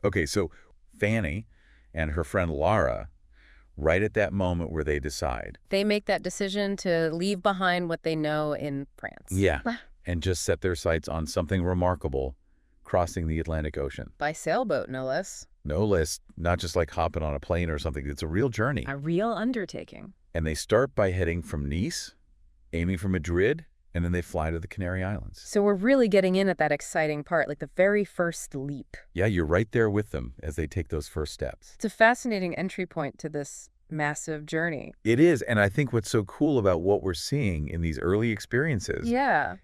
Okay, so Fanny and her friend Lara, right at that moment where they decide. They make that decision to leave behind what they know in France. Yeah. And just set their sights on something remarkable, crossing the Atlantic Ocean. By sailboat, no less. No less, not just like hopping on a plane or something. It's a real journey. A real undertaking. And they start by heading from Nice, aiming for Madrid, and then they fly to the Canary Islands. So we're really getting in at that exciting part, like the very first leap. Yeah, you're right there with them as they take those first steps. It's a fascinating entry point to this massive journey. It is, and I think what's so cool about what we're seeing in these early experiences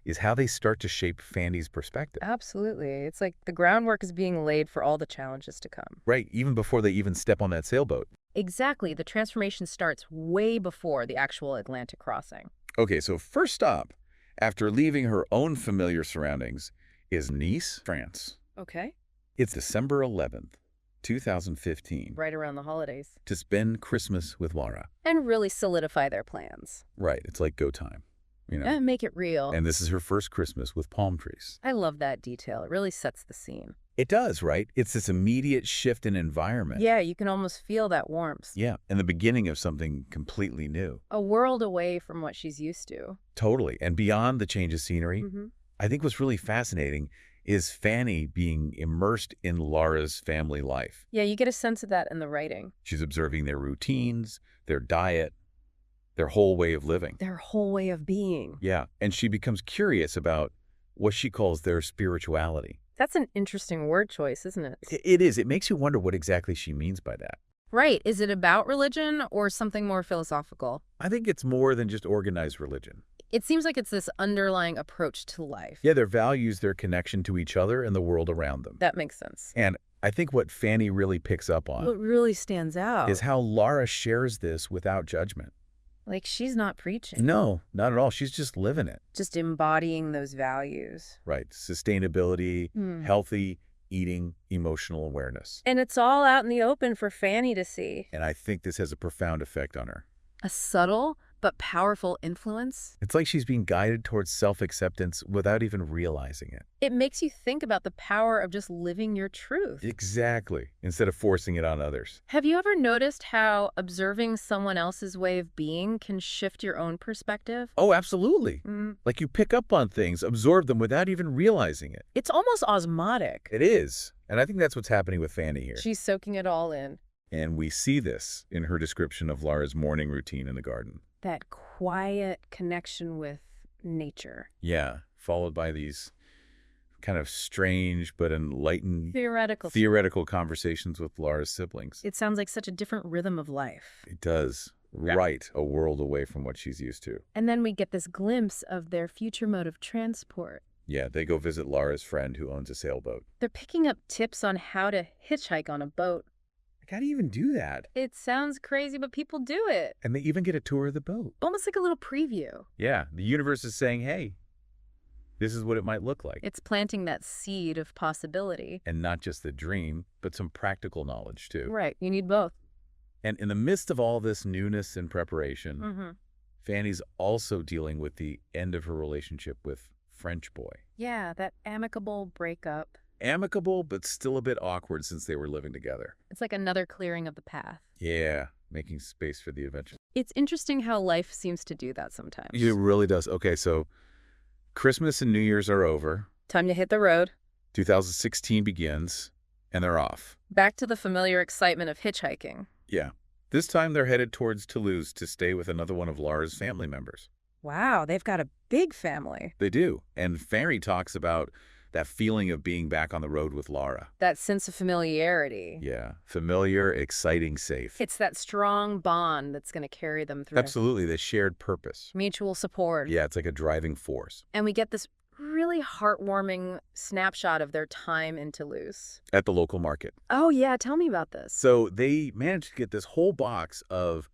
is how they start to shape Fanny's perspective. Absolutely. It's like the groundwork is being laid for all the challenges to come. Right, even before they even step on that sailboat. Exactly. The transformation starts way before the actual Atlantic crossing. Okay, so first stop, after leaving her own familiar surroundings, is Nice, France. Okay. It's December 11th, 2015. Right around the holidays. To spend Christmas with Lara. And really solidify their plans. Right, it's like go time, you know. And make it real. And this is her first Christmas with palm trees. I love that detail. It really sets the scene. It does, right? It's this immediate shift in environment. Yeah, you can almost feel that warmth. Yeah, and the beginning of something completely new. A world away from what she's used to. Totally. And beyond the change of scenery, I think what's really fascinating is Fanny being immersed in Lara's family life. Yeah, you get a sense of that in the writing. She's observing their routines, their diet, their whole way of living. Their whole way of being. Yeah, and she becomes curious about what she calls their spirituality. That's an interesting word choice, isn't it? It is. It makes you wonder what exactly she means by that. Right. Is it about religion or something more philosophical? I think it's more than just organized religion. It seems like it's this underlying approach to life. Yeah, their values, their connection to each other and the world around them. That makes sense. And I think what Fanny really picks up on What really stands out is how Lara shares this without judgment. like she's not preaching. No, not at all. She's just living it. Just embodying those values. Right. Sustainability, healthy eating, emotional awareness. And it's all out in the open for Fanny to see. And I think this has a profound effect on her. A subtle but powerful influence. It's like she's being guided towards self-acceptance without even realizing it. It makes you think about the power of just living your truth. Exactly. Instead of forcing it on others. Have you ever noticed how observing someone else's way of being can shift your own perspective? Oh, absolutely. Like you pick up on things, absorb them without even realizing it. It's almost osmotic. It is. And I think that's what's happening with Fanny here. She's soaking it all in. And we see this in her description of Lara's morning routine in the garden. That quiet connection with nature. Yeah, followed by these kind of strange but enlightened theoretical conversations with Lara's siblings. It sounds like such a different rhythm of life. It does. Right, a world away from what she's used to. And then we get this glimpse of their future mode of transport. Yeah, they go visit Lara's friend who owns a sailboat. They're picking up tips on how to hitchhike on a boat. How do you even do that? It sounds crazy, but people do it. And they even get a tour of the boat. Almost like a little preview. Yeah, the universe is saying, hey, this is what it might look like. It's planting that seed of possibility. And not just the dream, but some practical knowledge, too. Right, you need both. And in the midst of all this newness and preparation, Fanny's also dealing with the end of her relationship with French boy. Yeah, that amicable breakup. Amicable, but still a bit awkward since they were living together. It's like another clearing of the path. Yeah, making space for the adventure. It's interesting how life seems to do that sometimes. It really does. Okay, so Christmas and New Year's are over. Time to hit the road. 2016 begins, and they're off. Back to the familiar excitement of hitchhiking. Yeah. This time they're headed towards Toulouse to stay with another one of Lara's family members. Wow, they've got a big family. They do. And Fanny talks about that feeling of being back on the road with Lara. That sense of familiarity. Yeah. Familiar, exciting, safe. It's that strong bond that's going to carry them through. Absolutely. The shared purpose. Mutual support. Yeah, it's like a driving force. And we get this really heartwarming snapshot of their time in Toulouse. At the local market. Oh, yeah. Tell me about this. So they managed to get this whole box of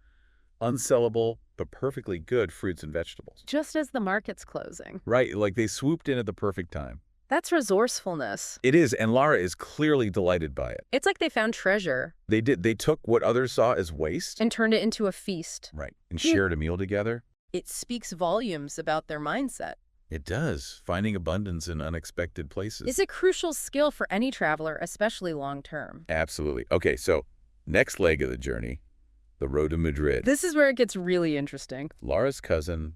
unsellable but perfectly good fruits and vegetables. Just as the market's closing. Right. Like they swooped in at the perfect time. That's resourcefulness. It is, and Lara is clearly delighted by it. It's like they found treasure. They did. They took what others saw as waste. And turned it into a feast. Right, and shared a meal together. It speaks volumes about their mindset. It does, finding abundance in unexpected places. Is a crucial skill for any traveler, especially long-term. Absolutely. Okay, so next leg of the journey, the road to Madrid. This is where it gets really interesting. Laura's cousin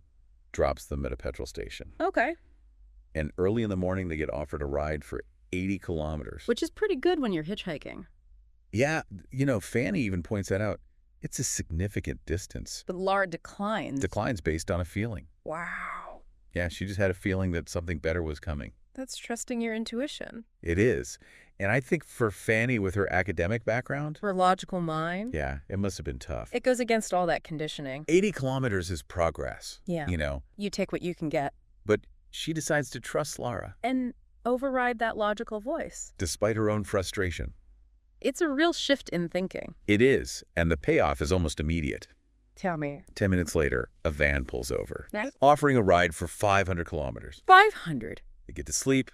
drops them at a petrol station. Okay. And early in the morning, they get offered a ride for 80 kilometers. Which is pretty good when you're hitchhiking. Yeah, Fanny even points that out. It's a significant distance. But Laura declines. Declines based on a feeling. Wow. Yeah, she just had a feeling that something better was coming. That's trusting your intuition. It is. And I think for Fanny, with her academic background, Her logical mind. yeah, it must have been tough. It goes against all that conditioning. 80 kilometers is progress. Yeah. You take what you can get. But she decides to trust Laura. And override that logical voice. Despite her own frustration. It's a real shift in thinking. It is. And the payoff is almost immediate. Tell me. 10 minutes later, a van pulls over, Next. offering a ride for 500 kilometers. 500. They get to sleep.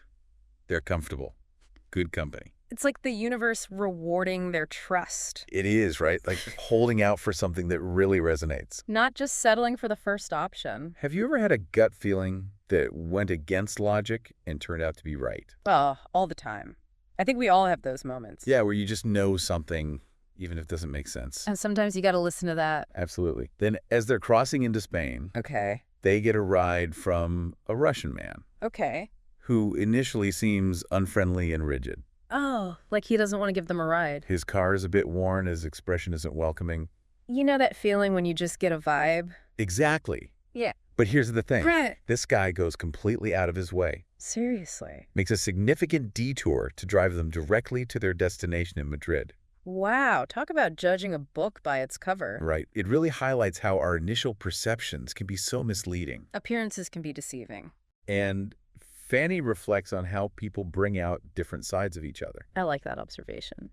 They're comfortable. Good company. It's like the universe rewarding their trust. It is, right? Like holding out for something that really resonates. Not just settling for the first option. Have you ever had a gut feeling that went against logic and turned out to be right? Oh, all the time. I think we all have those moments. Yeah, where you just know something, even if it doesn't make sense. And sometimes you got to listen to that. Absolutely. Then as they're crossing into Spain, Okay. they get a ride from a Russian man Okay. who initially seems unfriendly and rigid. Oh, like he doesn't want to give them a ride. His car is a bit worn, his expression isn't welcoming. You know that feeling when you just get a vibe? Exactly. Yeah. But here's the thing. Right. This guy goes completely out of his way, Seriously. makes a significant detour to drive them directly to their destination in Madrid. Wow. Talk about judging a book by its cover. Right. It really highlights how our initial perceptions can be so misleading. Appearances can be deceiving. And Fanny reflects on how people bring out different sides of each other. I like that observation.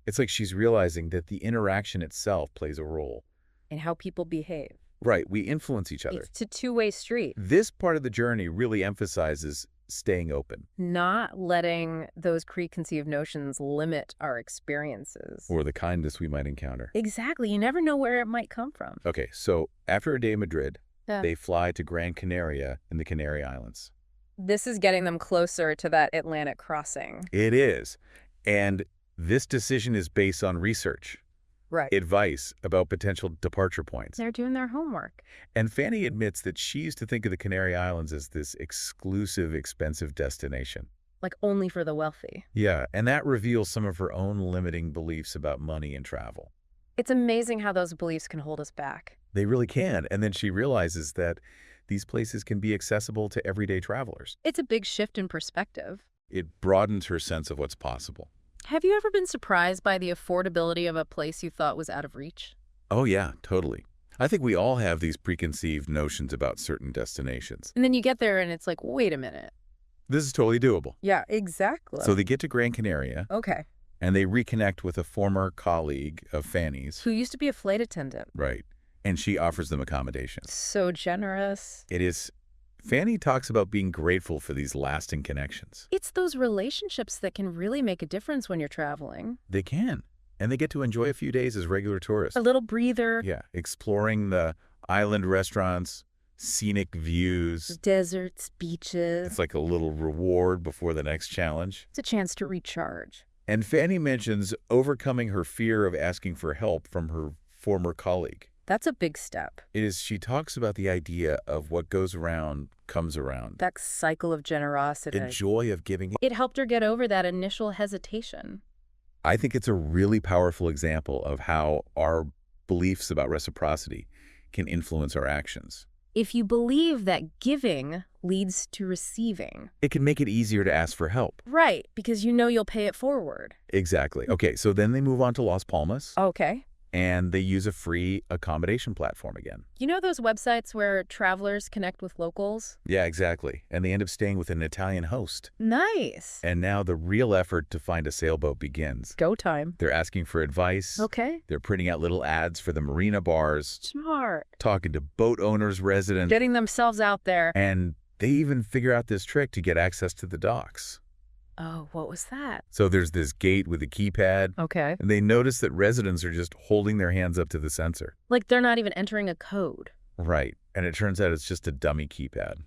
It's like she's realizing that the interaction itself plays a role. And how people behave. Right. We influence each other. It's a two-way street. This part of the journey really emphasizes staying open. Not letting those preconceived notions limit our experiences. Or the kindness we might encounter. Exactly. You never know where it might come from. Okay, so after a day in Madrid, Yeah. they fly to Gran Canaria in the Canary Islands. This is getting them closer to that Atlantic crossing. It is. And this decision is based on research, Right. advice about potential departure points. They're doing their homework. And Fanny admits that she used to think of the Canary Islands as this exclusive, expensive destination. Like only for the wealthy. Yeah, and that reveals some of her own limiting beliefs about money and travel. It's amazing how those beliefs can hold us back. They really can. And then she realizes that these places can be accessible to everyday travelers. It's a big shift in perspective. It broadens her sense of what's possible. Have you ever been surprised by the affordability of a place you thought was out of reach? Oh, yeah, totally. I think we all have these preconceived notions about certain destinations. And then you get there and it's like, wait a minute. This is totally doable. Yeah, exactly. So they get to Gran Canaria, Okay. and they reconnect with a former colleague of Fanny's. Who used to be a flight attendant. Right. And she offers them accommodations. So generous. It is. Fanny talks about being grateful for these lasting connections. It's those relationships that can really make a difference when you're traveling. They can. And they get to enjoy a few days as regular tourists. A little breather. Yeah, exploring the island restaurants, scenic views. Deserts, beaches. It's like a little reward before the next challenge. It's a chance to recharge. And Fanny mentions overcoming her fear of asking for help from her former colleague. That's a big step. She talks about the idea of what goes around comes around. That cycle of generosity. The joy of giving. It helped her get over that initial hesitation. I think it's a really powerful example of how our beliefs about reciprocity can influence our actions. If you believe that giving leads to receiving. It can make it easier to ask for help. Right, because you know you'll pay it forward. Exactly. Okay, so then they move on to Las Palmas. Okay. And they use a free accommodation platform again. You know those websites where travelers connect with locals? Yeah, exactly. And they end up staying with an Italian host. Nice. And now the real effort to find a sailboat begins. Go time. They're asking for advice. Okay. They're printing out little ads for the marina bars. Smart. Talking to boat owners, residents. Getting themselves out there. And they even figure out this trick to get access to the docks. Oh, what was that? So there's this gate with a keypad. Okay. And they notice that residents are just holding their hands up to the sensor. Like they're not even entering a code. Right. And it turns out it's just a dummy keypad.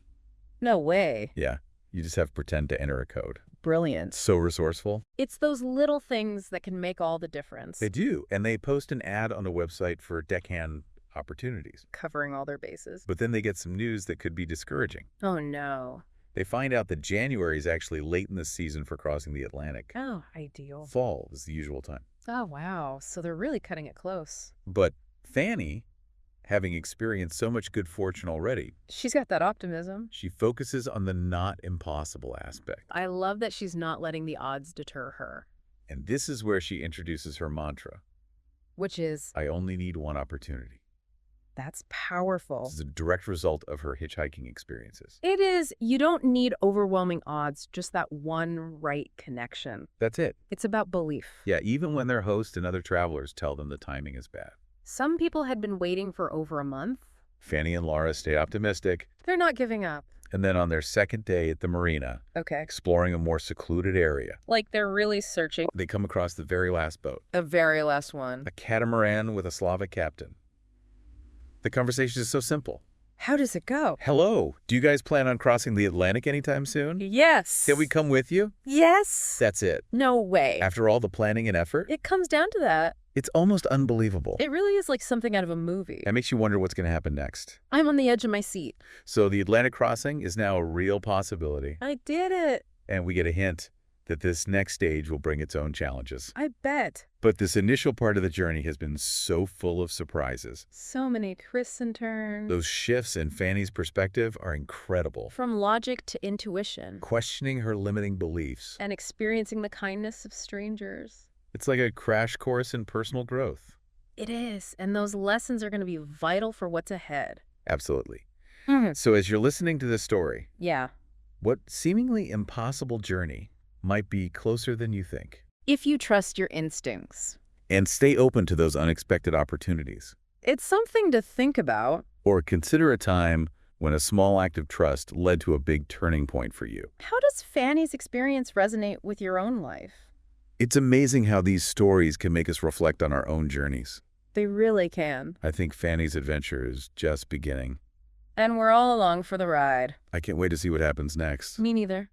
No way. Yeah, you just have to pretend to enter a code. Brilliant. So resourceful. It's those little things that can make all the difference. They do, and they post an ad on a website for deckhand opportunities. Covering all their bases. But then they get some news that could be discouraging. Oh, no. They find out that January is actually late in the season for crossing the Atlantic. Oh, ideal. Fall is the usual time. Oh, wow. So they're really cutting it close. But Fanny, having experienced so much good fortune already, She's got that optimism. she focuses on the not impossible aspect. I love that she's not letting the odds deter her. And this is where she introduces her mantra. Which is, I only need one opportunity. that's powerful. This is a direct result of her hitchhiking experiences. It is. You don't need overwhelming odds, just that one right connection. That's it. It's about belief. Yeah, even when their host and other travelers tell them the timing is bad. Some people had been waiting for over a month. Fanny and Laura stay optimistic, They're not giving up. and then on their second day at the marina, Okay. exploring a more secluded area, Like they're really searching. they come across the very last boat, A very last one. a catamaran with a Slavic captain. The conversation is so simple. How does it go? Hello, do you guys plan on crossing the Atlantic anytime soon? Yes. Can we come with you? Yes. That's it. No way. After all the planning and effort, It comes down to that. it's almost unbelievable. It really is like something out of a movie. That makes you wonder what's going to happen next. I'm on the edge of my seat. So the Atlantic crossing is now a real possibility, I did it. and we get a hint that this next stage will bring its own challenges. I bet. But this initial part of the journey has been so full of surprises. So many twists and turns. Those shifts in Fanny's perspective are incredible. From logic to intuition. Questioning her limiting beliefs. And experiencing the kindness of strangers. It's like a crash course in personal growth. It is. And those lessons are going to be vital for what's ahead. Absolutely. So as you're listening to this story, Yeah. what seemingly impossible journey might be closer than you think? If you trust your instincts. And stay open to those unexpected opportunities. It's something to think about. Or consider a time when a small act of trust led to a big turning point for you. How does Fanny's experience resonate with your own life? It's amazing how these stories can make us reflect on our own journeys. They really can. I think Fanny's adventure is just beginning. And we're all along for the ride. I can't wait to see what happens next. Me neither.